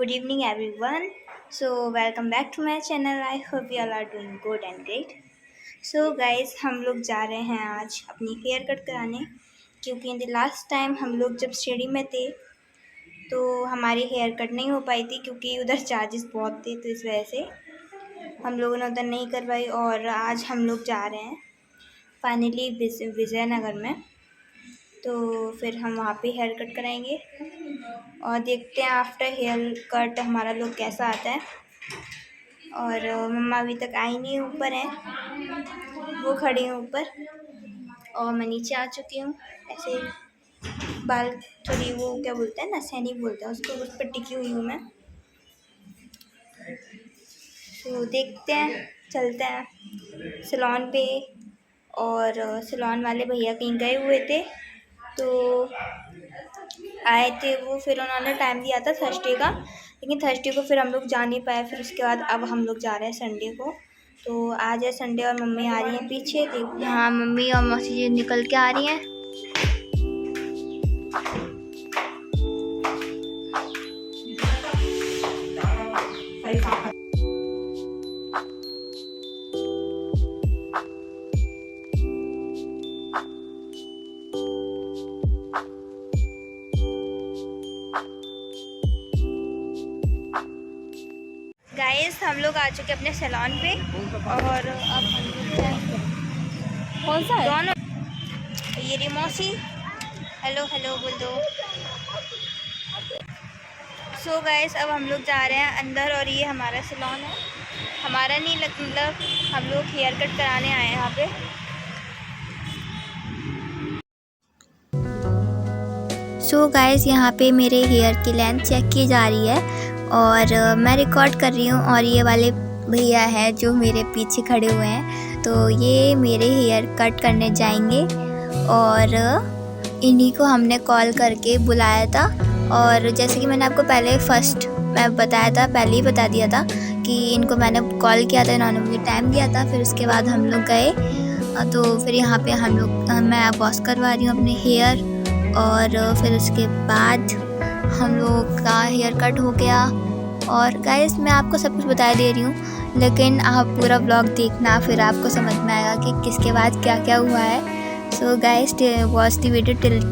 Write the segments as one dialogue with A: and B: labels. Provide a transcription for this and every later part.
A: Good evening, everyone. So, welcome back to my channel. I hope you all are doing good and great. So, guys, हम लोग जा रहे हैं आज अपनी हेयर कट कराने, क्योंकि इन द लास्ट टाइम हम लोग जब स्टडी में थे तो हमारी हेयर कट नहीं हो पाई थी, क्योंकि उधर चार्जेस बहुत थे, तो इस वजह से हम लोगों ने उधर नहीं करवाई। और आज हम लोग जा रहे हैं फाइनली विजयनगर में, तो फिर हम वहाँ पे हेयर कट कराएंगे और देखते हैं आफ्टर हेयर कट हमारा लुक कैसा आता है। और मम्मा अभी तक आई नहीं, ऊपर है, वो खड़ी हैं ऊपर और मैं नीचे आ चुकी हूँ। ऐसे बाल थोड़ी वो क्या बोलते हैं ना, सैनी बोलते हैं उसको, उस पर टिकी हुई हूँ मैं। तो देखते हैं, चलते हैं सैलून पे। और सैलून वाले भैया कहीं गए हुए थे, तो आए थे वो, फिर उन्होंने टाइम दिया था थर्सडे का, लेकिन थर्सडे को फिर हम लोग जा नहीं पाए। फिर उसके बाद अब हम लोग जा रहे हैं संडे को। तो आज है संडे और मम्मी आ रही हैं पीछे, देखो हाँ मम्मी और मौसी जी निकल के आ रही हैं। गाइस हम लोग आ चुके अपने सैलून पे, और अब हम लोग
B: कौन सा है?
A: दोनों, ये रही मौसी, हेलो हेलो बोल दो। सो गाइस अब हम लोग जा रहे हैं अंदर, और ये हमारा सैलून है, हमारा नहीं मतलब हम लोग हेयर कट कराने आए हैं यहाँ पे। सो गाइस यहाँ पे मेरे हेयर की लेंथ चेक की जा रही है और मैं रिकॉर्ड कर रही हूँ। और ये वाले भैया हैं जो मेरे पीछे खड़े हुए हैं, तो ये मेरे हेयर कट करने जाएंगे और इन्हीं को हमने कॉल करके बुलाया था। और जैसे कि मैंने आपको पहले फर्स्ट मैं बताया था, पहले ही बता दिया था कि इनको मैंने कॉल किया था, इन्होंने मुझे टाइम दिया था। फिर उसके बाद हम लोग गए, तो फिर यहाँ पे मैं वॉश करवा रही हूँ अपने हेयर, और फिर उसके बाद हम लोग का हेयर कट हो गया। और गाइस मैं आपको सब कुछ बता दे रही हूँ, लेकिन आप पूरा ब्लॉग देखना, फिर आपको समझ में आएगा कि किसके बाद क्या क्या हुआ है। So guys watch the video till.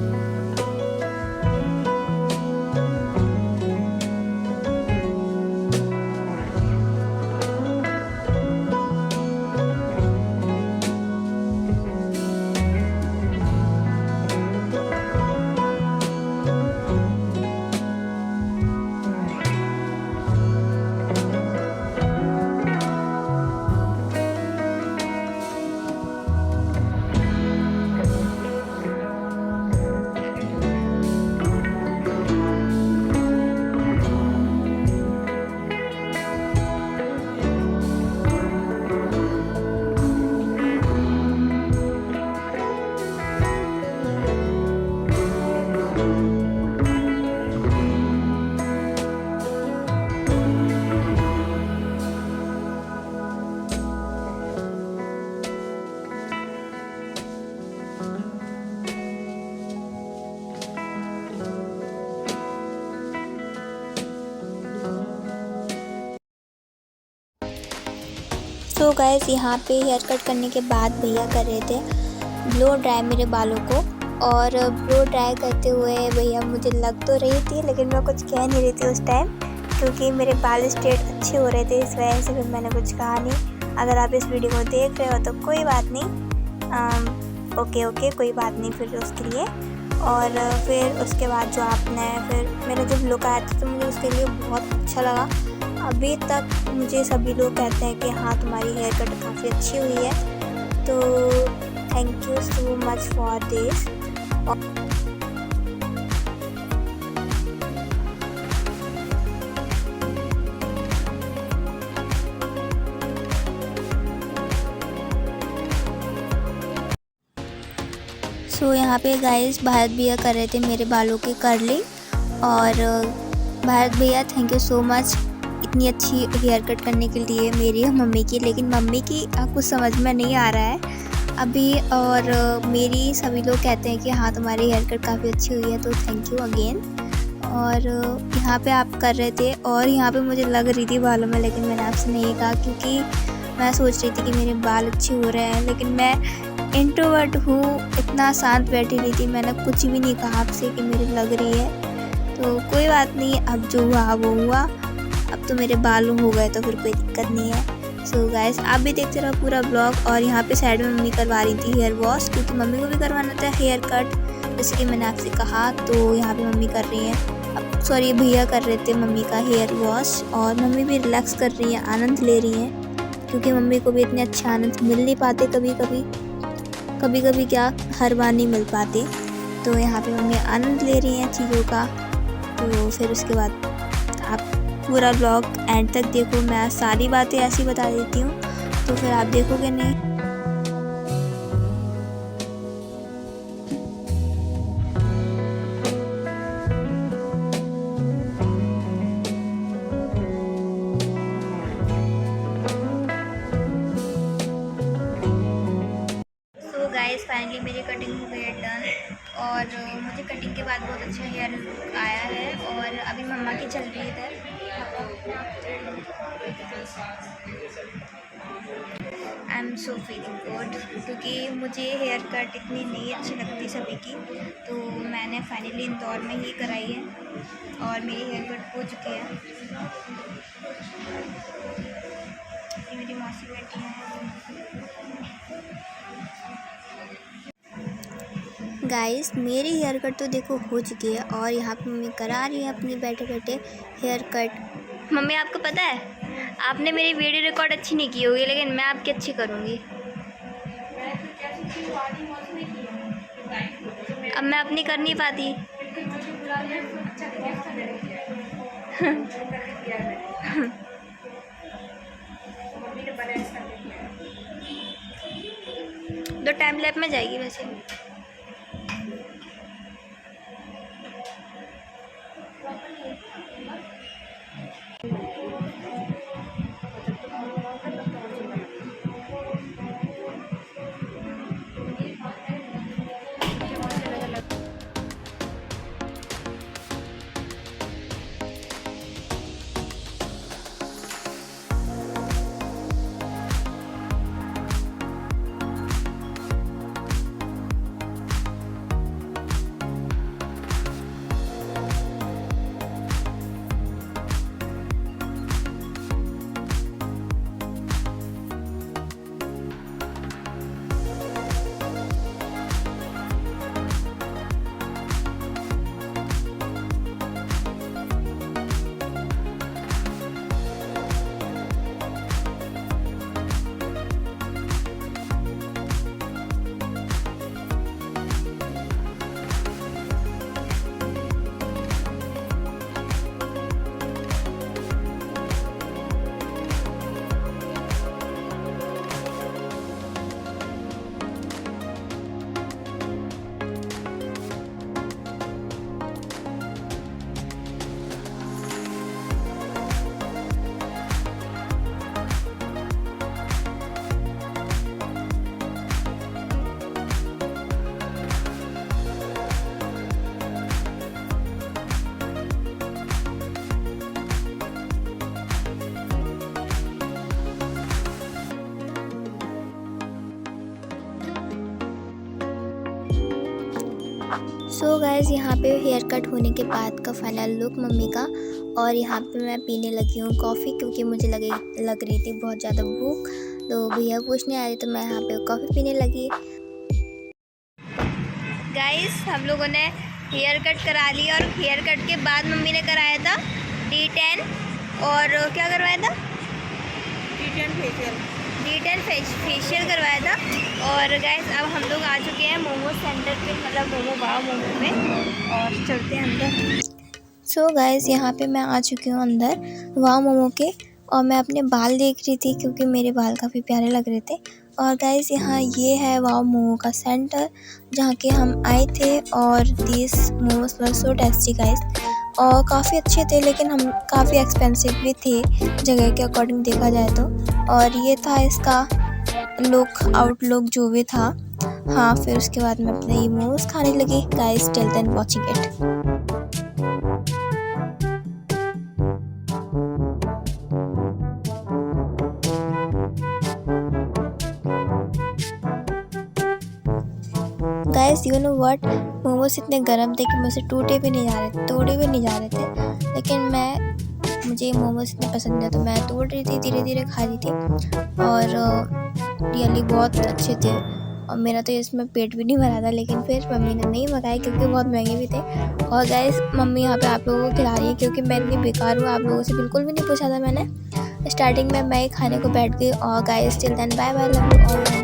A: तो गाइस यहाँ पे हेयर कट करने के बाद भैया कर रहे थे ब्लो ड्राई मेरे बालों को। और ब्लो ड्राई करते हुए भैया मुझे लग तो रही थी, लेकिन मैं कुछ कह नहीं रही थी उस टाइम, क्योंकि मेरे बाल स्ट्रेट अच्छे हो रहे थे, इस वजह से फिर मैंने कुछ कहा नहीं। अगर आप इस वीडियो को देख रहे हो तो कोई बात नहीं, ओके कोई बात नहीं फिर उसके लिए। और फिर उसके बाद जो आपने फिर मेरा जब लुक आया था तो मुझे उसके लिए बहुत अच्छा लगा। अभी तक मुझे सभी लोग कहते हैं कि हाँ तुम्हारी हेयर कट काफ़ी अच्छी हुई है, तो thank you so much for this. So यहाँ पे गाइस भारत भैया कर रहे थे मेरे बालों की कर्ली। और भारत भैया थैंक यू सो मच इतनी अच्छी हेयर कट करने के लिए मेरी और मम्मी की। लेकिन मम्मी की कुछ समझ में नहीं आ रहा है अभी, और मेरी सभी लोग कहते हैं कि हाँ तुम्हारी हेयर कट काफ़ी अच्छी हुई है, तो थैंक यू अगेन। और यहाँ पे आप कर रहे थे और यहाँ पे मुझे लग रही थी बालों में, लेकिन मैंने आपसे नहीं कहा क्योंकि मैं सोच रही थी कि मेरे बाल अच्छे हो रहे हैं। लेकिन मैं इंट्रोवर्ट हूँ, इतना शांत बैठी रही थी, मैंने कुछ भी नहीं कहा आपसे कि मेरी लग रही है। तो कोई बात नहीं, अब जो हुआ वो हुआ। अब तो मेरे बाल हो गए तो फिर कोई दिक्कत नहीं है। सो गाइस, आप भी देखते रहो पूरा ब्लॉग। और यहाँ पे साइड में मम्मी करवा रही थी हेयर वॉश, क्योंकि मम्मी को भी करवाना था हेयर कट, जैसे कि मैंने आपसे कहा। तो यहाँ पे मम्मी कर रही हैं, अब सॉरी भैया कर रहे थे मम्मी का हेयर वॉश। और मम्मी भी रिलैक्स कर रही हैं, आनंद ले रही हैं, क्योंकि मम्मी को भी इतने अच्छे आनंद मिल नहीं पाते कभी कभी क्या हर बार नहीं मिल पाते। तो यहाँ पे मम्मी आनंद ले रही हैं चीज़ों का। तो फिर उसके बाद आप पूरा ब्लॉग एंड तक देखो, मैं सारी बातें ऐसी बता देती हूँ तो फिर आप देखोगे नहीं। सो गाइस, फाइनली मेरी कटिंग हो गई है डन। और मुझे कटिंग के बाद बहुत अच्छा हेयर लुक आया है। और अभी मम्मा की चल रही है इधर। I am so feeling good, क्योंकि मुझे हेयर कट इतनी नहीं अच्छी लगती सभी की, तो मैंने फाइनली इंदौर में ही कराई है और मेरी हेयर कट हो चुकी है। ये मेरी मौसी बैठी है। गाइस, मेरी हेयर कट तो देखो हो चुकी है और यहाँ पे मम्मी करा रही है अपनी बैठे बैठे हेयर कट। मम्मी, आपको पता है आपने मेरी वीडियो रिकॉर्ड अच्छी नहीं की होगी, लेकिन मैं आपकी अच्छी करूँगी। अब मैं अपनी कर नहीं पाती। तो टाइम लैप में जाएगी वैसे। सो गाइस, यहाँ पे हेयर कट होने के बाद का फाइनल लुक मम्मी का। और यहाँ पे मैं पीने लगी हूँ कॉफ़ी, क्योंकि मुझे लग रही थी बहुत ज़्यादा भूख। तो भैया पूछने आए तो मैं यहाँ पे कॉफ़ी पीने लगी। गाइस, हम लोगों ने हेयर कट करा लिया और हेयर कट के बाद मम्मी ने कराया था D10 और क्या करवाया था? D10 फेशियल करवाया था। और गाइस, अब हम लोग आ चुके हैं मोमो सेंटर पे, मतलब मोमो वाव मोमो में, और चलते हैं अंदर। सो गाइस, यहाँ पे मैं आ चुकी हूँ अंदर वाव मोमो के। और मैं अपने बाल देख रही थी, क्योंकि मेरे बाल काफ़ी प्यारे लग रहे थे। और गाइस, यहाँ ये है वाव मोमो का सेंटर, जहाँ के हम आए थे। और this momos were so tasty guys, और काफ़ी अच्छे थे, लेकिन हम काफ़ी एक्सपेंसिव भी थे जगह के अकॉर्डिंग देखा जाए तो। और ये था इसका आउटलुक जो भी था। हाँ, फिर उसके बाद मैं अपने ये मोमोज खाने लगी। Guys, till then watching it. Guys you know what, momos इतने गर्म थे कि मुझसे तोड़े भी नहीं जा रहे थे। लेकिन मुझे मोमोज इतने पसंद है तो मैं तोड़ रही थी, धीरे धीरे खा रही थी और रियली बहुत अच्छे थे। और मेरा तो इसमें पेट भी नहीं भरा था, लेकिन फिर मम्मी ने नहीं मंगाए क्योंकि बहुत महंगे भी थे। और गाइस मम्मी यहाँ पे आप लोगों को खिला रही है क्योंकि मैं इतनी बेकार हूँ, आप लोगों से बिल्कुल भी नहीं पूछा था मैंने। स्टार्टिंग में मैं ही खाने को बैठ गई। और guys till then bye bye, love you all.